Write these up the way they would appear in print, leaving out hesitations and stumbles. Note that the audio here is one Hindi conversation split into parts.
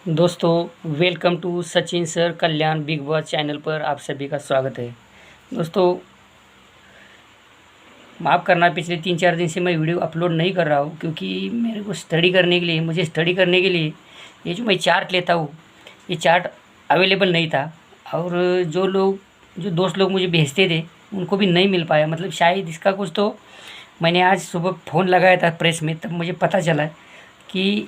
दोस्तों welcome to Sachin sir Kalyan big boss channel पर आप सभी का स्वागत है। दोस्तों माफ़ करना, पिछले 3-4 दिन से मैं वीडियो अपलोड नहीं कर रहा हूँ क्योंकि मेरे को मुझे स्टडी करने के लिए ये जो मैं चार्ट लेता हूँ, ये चार्ट अवेलेबल नहीं था। और जो दोस्त लोग मुझे भेजते थे उनको भी नहीं मिल पाया। मतलब शायद इसका कुछ, तो मैंने आज सुबह फ़ोन लगाया था प्रेस में, तब मुझे पता चला कि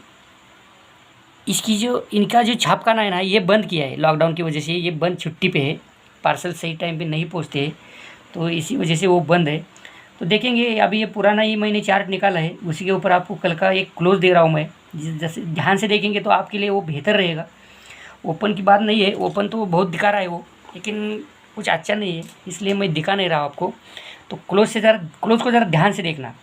इसकी जो इनका जो छापखाना है ना, ये बंद किया है लॉकडाउन की वजह से। ये बंद, छुट्टी पे है, पार्सल सही टाइम पे नहीं पहुंचते हैं, तो इसी वजह से वो बंद है। तो देखेंगे, अभी ये पुराना ही मैंने चार्ट निकाला है, उसी के ऊपर आपको कल का एक क्लोज दे रहा हूँ मैं। जैसे ध्यान से देखेंगे तो आपके लिए वो बेहतर रहेगा। ओपन की बात नहीं है, ओपन तो बहुत दिखा रहा है वो, लेकिन कुछ अच्छा नहीं है, इसलिए मैं दिखा नहीं रहा हूँ आपको। तो क्लोज को ज़रा ध्यान से देखना।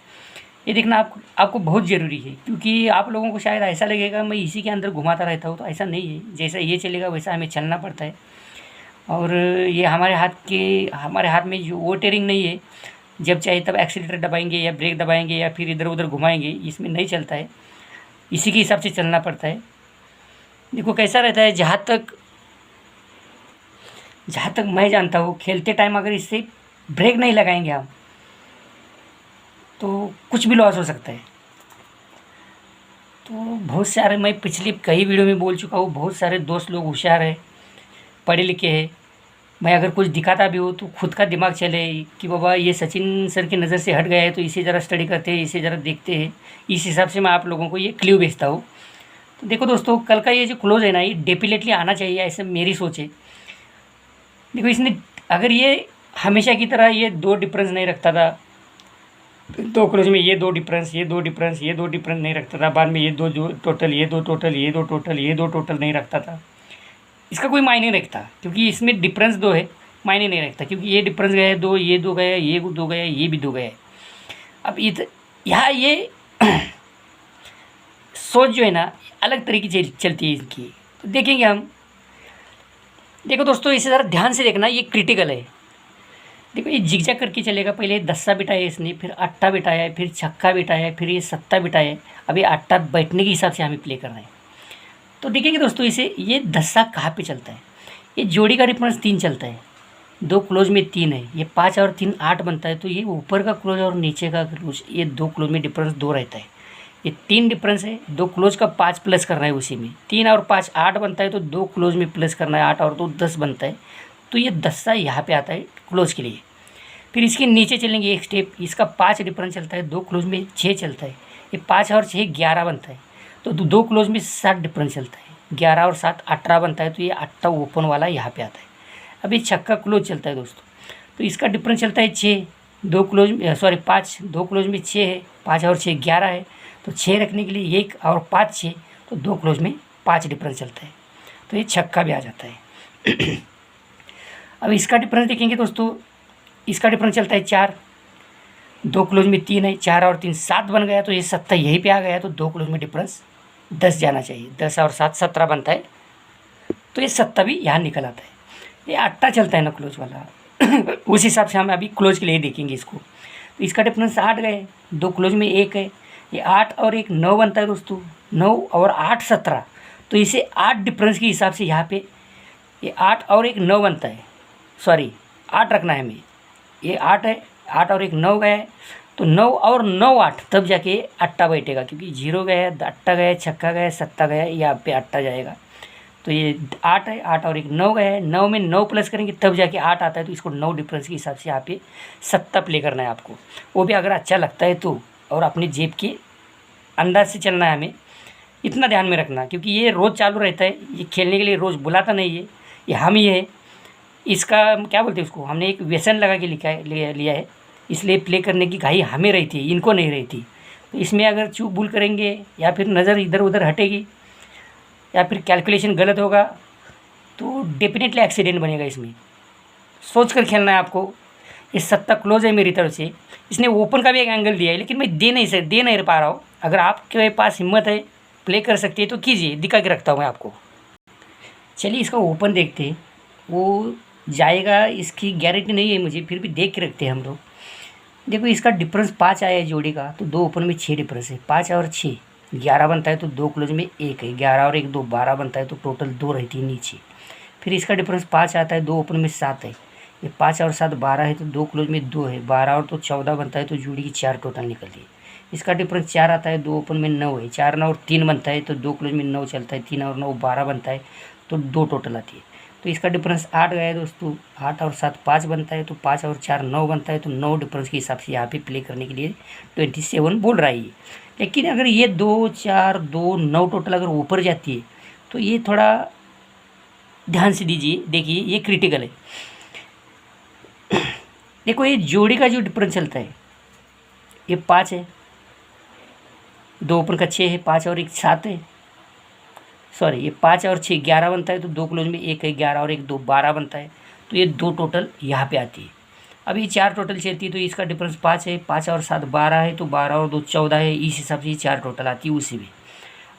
ये देखना आपको बहुत ज़रूरी है, क्योंकि आप लोगों को शायद ऐसा लगेगा मैं इसी के अंदर घुमाता रहता हूँ, तो ऐसा नहीं है। जैसा ये चलेगा वैसा हमें चलना पड़ता है। और ये हमारे हाथ में जो वो टेयरिंग नहीं है, जब चाहे तब एक्सीलेटर दबाएंगे या ब्रेक दबाएंगे या फिर इधर उधर घुमाएंगे, इसमें नहीं चलता है। इसी के हिसाब से चलना पड़ता है। देखो कैसा रहता है, जहाँ तक मैं जानता हूँ, खेलते टाइम अगर इससे ब्रेक नहीं लगाएंगे हम, तो कुछ भी लॉस हो सकता है। तो बहुत सारे, मैं पिछली कई वीडियो में बोल चुका हूँ, बहुत सारे दोस्त लोग होशियार है, पढ़े लिखे हैं। मैं अगर कुछ दिखाता भी हूँ तो खुद का दिमाग चले कि बाबा ये सचिन सर की नज़र से हट गया है, तो इसे ज़रा स्टडी करते हैं, इसे ज़रा देखते हैं। इस हिसाब से मैं आप लोगों को ये क्ल्यू भेजता हूँ। तो देखो दोस्तों, कल का ये जो क्लोज है ना, ये डेफिनेटली आना चाहिए, ऐसे मेरी सोच है। देखो इसने, अगर ये हमेशा की तरह ये दो डिफरेंस नहीं रखता था, दो क्लोज में ये दो डिफरेंस, ये दो डिफरेंस, ये दो डिफरेंस नहीं रखता था, बाद में ये दो जो टोटल, ये दो टोटल, ये दो टोटल, ये दो टोटल नहीं रखता था, इसका कोई मायने नहीं रखता। क्योंकि इसमें डिफरेंस दो है, मायने नहीं रखता, क्योंकि ये डिफरेंस गया है दो, ये दो गया, ये दो गया, ये भी दो गया। अब यहाँ ये सोच जो है ना, अलग तरीके से चलती है इनकी। तो देखेंगे हम। देखो दोस्तों, इसे ज़रा ध्यान से देखना, ये क्रिटिकल है। देखो ये जिगजैग करके चलेगा। पहले दस्सा बिठाया इसने, फिर अट्टा बिठाया है, फिर छक्का बिठाया है, फिर ये सत्ता बिठाया है। अब ये अट्टा बैठने के हिसाब से हमें प्ले करना है। तो देखेंगे दोस्तों, इसे ये दस्सा कहाँ पे चलता है। ये जोड़ी का डिफरेंस 3 चलता है, दो क्लोज में 3 है, ये 5 और 3 8 बनता है। तो ये ऊपर का क्लोज और नीचे का क्लोज, ये दो क्लोज में डिफरेंस 2 रहता है। ये 3 डिफरेंस है, दो क्लोज का 5 प्लस करना है उसी में। 3 और 5 8 बनता है, तो दो क्लोज में प्लस करना है, 8 और 2 10 बनता है। तो ये दस्सा यहाँ पे आता है क्लोज के लिए। फिर इसके नीचे चलेंगे एक स्टेप, इसका 5 डिफरेंस चलता है, दो क्लोज में 6 चलता है। ये 5 और 6 11 बनता है। तो दो क्लोज में 7 डिफरेंस चलता है, 11 और 7 18 बनता है। तो ये अट्टा ओपन वाला यहाँ पे आता है। अब ये छक्का क्लोज चलता है दोस्तों, तो इसका डिफरेंस चलता है 6, दो क्लोज में 5, दो क्लोज में 6 है, 5 और 6 11 है। तो 6 रखने के लिए 1 और 5 6, तो दो क्लोज में 5 डिफरेंस चलता है। तो ये छक्का भी आ जाता है। अब इसका डिफरेंस देखेंगे दोस्तों, इसका डिफरेंस चलता है 4, दो क्लोज में 3 है, 4 और 3 7 बन गया। तो ये सत्ता यहीं पे आ गया। तो दो क्लोज में डिफरेंस 10 जाना चाहिए, 10 और 7 17 बनता है। तो ये सत्ता भी यहाँ निकल आता है। ये अट्टा चलता है ना क्लोज वाला। उस हिसाब से हम अभी क्लोज के लिए देखेंगे इसको। तो इसका डिफरेंस 8 गए, दो क्लोज में 1 है, ये 8 और 1 9 बनता है दोस्तों, 9 और 8 17। तो इसे 8 डिफरेंस के हिसाब से यहाँ पे ये 8 और 1 9 बनता है। सॉरी, 8 रखना है हमें। ये 8 है, 8 और 1 9 गया है। तो 9 और 9 8, तब जाके अट्टा बैठेगा, क्योंकि 0 गया, अट्टा गया, छक्का गया, सत्ता गया, यहाँ पे अट्टा जाएगा। तो ये 8 है, 8 और 1 9 गया है, 9 में 9 प्लस करेंगे तब जाके 8 आता है। तो इसको 9 डिफरेंस के हिसाब से यहाँ पे सत्ता प्ले करना है आपको। वो भी अगर अच्छा लगता है तो, और अपनी जेब के अंदाज से चलना है हमें। इतना ध्यान में रखना, क्योंकि ये रोज़ चालू रहता है, ये खेलने के लिए रोज़ बुलाता नहीं है, ये हम ही है। इसका क्या बोलते हैं उसको, हमने एक व्यसन लगा के लिया है, इसलिए प्ले करने की घाई हमें रहती है, इनको नहीं रहती। तो इसमें अगर चूक भूल करेंगे, या फिर नज़र इधर उधर हटेगी, या फिर कैलकुलेशन गलत होगा, तो डेफिनेटली एक्सीडेंट बनेगा। इसमें सोच कर खेलना है आपको। ये सत्ता क्लोज है मेरी तरफ से। इसने ओपन का भी एक एंगल दिया है, लेकिन मैं दे नहीं पा रहा हूँ। अगर आपके पास हिम्मत है, प्ले कर सकती है, तो कीजिए, दिखा के रखता हूँ मैं आपको। चलिए इसका ओपन देखते हैं, वो जाएगा इसकी गारंटी नहीं है मुझे, फिर भी देख के रखते हैं हम लोग। देखो इसका डिफरेंस 5 आया है जोड़ी का, तो दो ओपन में 6 डिफरेंस है, 5 और 6। 11 बनता है तो 2 क्लोज में 1 है, 11 और 1 2 12 बनता है तो टोटल 2 रहती है नीचे। फिर इसका डिफरेंस 5 आता है, 2 ओपन में 7 है, ये 5 और 7 12 है तो 2 क्लोज में 2 है, 12 और तो 14 बनता है तो जोड़ी की 4 टोटल निकलती है। इसका डिफरेंस 4 आता है, 2 ओपन में 9 है, 4 9 और 3 बनता है तो 2 क्लोज में 9 चलता है, 3 और 9 12 बनता है तो 2 टोटल आती है। तो इसका डिफरेंस 8 गया है दोस्तों, 8 और 7 5 बनता है तो 5 और 4 9 बनता है तो 9 डिफरेंस के हिसाब से यहाँ पे प्ले करने के लिए 27 बोल रहा है ये। लेकिन अगर ये 2 4 2 9 टोटल अगर ऊपर जाती है तो ये थोड़ा ध्यान से दीजिए, देखिए ये क्रिटिकल है। देखो ये जोड़ी का जो डिफरेंस चलता है ये 5 है, 2 ओपन का 6 है, 5 और 1 7 है, सॉरी ये 5 और 6 11 बनता है तो 2 क्लोज में 1 है, 11 और 1 2 12 बनता है तो ये 2 टोटल यहाँ पे आती है। अब ये 4 टोटल चलती है तो इसका डिफरेंस 5 है, 5 और 7 12 है तो 12 और 2 14 है, इस हिसाब से ये 4 टोटल आती है उसी में।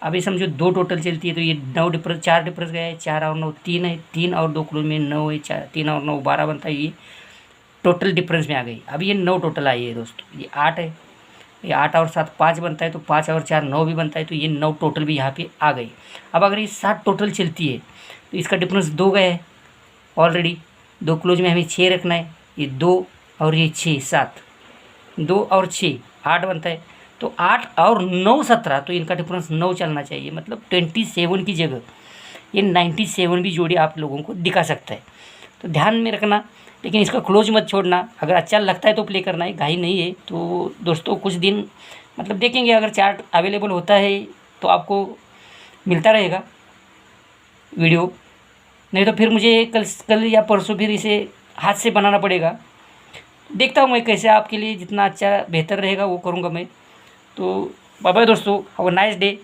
अब ये समझो 2 टोटल चलती है तो ये 9 डिफरेंस 4 डिफरेंस गया है, 4 और 9 3 है, 3 और 2 क्लोज में 9 है, 3 और 9 12 बनता है, ये टोटल डिफरेंस में आ गई। अब ये 9 टोटल आई है दोस्तों, ये 8 है, ये 8 और 7 5 बनता है तो 5 और 4 9 भी बनता है तो ये 9 टोटल भी यहाँ पे आ गई। अब अगर ये 7 टोटल चलती है तो इसका डिफरेंस 2 गया है ऑलरेडी, 2 क्लोज में हमें 6 रखना है, ये 2 और ये 6 7, 2 और 6 8 बनता है तो 8 और 9 17 तो इनका डिफरेंस 9 चलना चाहिए, मतलब 27 की जगह ये 97 भी जोड़ी आप लोगों को दिखा सकता है। तो ध्यान में रखना, लेकिन इसका क्लोज मत छोड़ना, अगर अच्छा लगता है तो प्ले करना है, घाई नहीं है। तो दोस्तों कुछ दिन मतलब देखेंगे, अगर चार्ट अवेलेबल होता है तो आपको मिलता रहेगा वीडियो, नहीं तो फिर मुझे कल या परसों फिर इसे हाथ से बनाना पड़ेगा। देखता हूँ मैं कैसे आपके लिए जितना अच्छा बेहतर रहेगा वो करूँगा मैं। तो बाय बाय दोस्तों, हैव अ नाइस डे।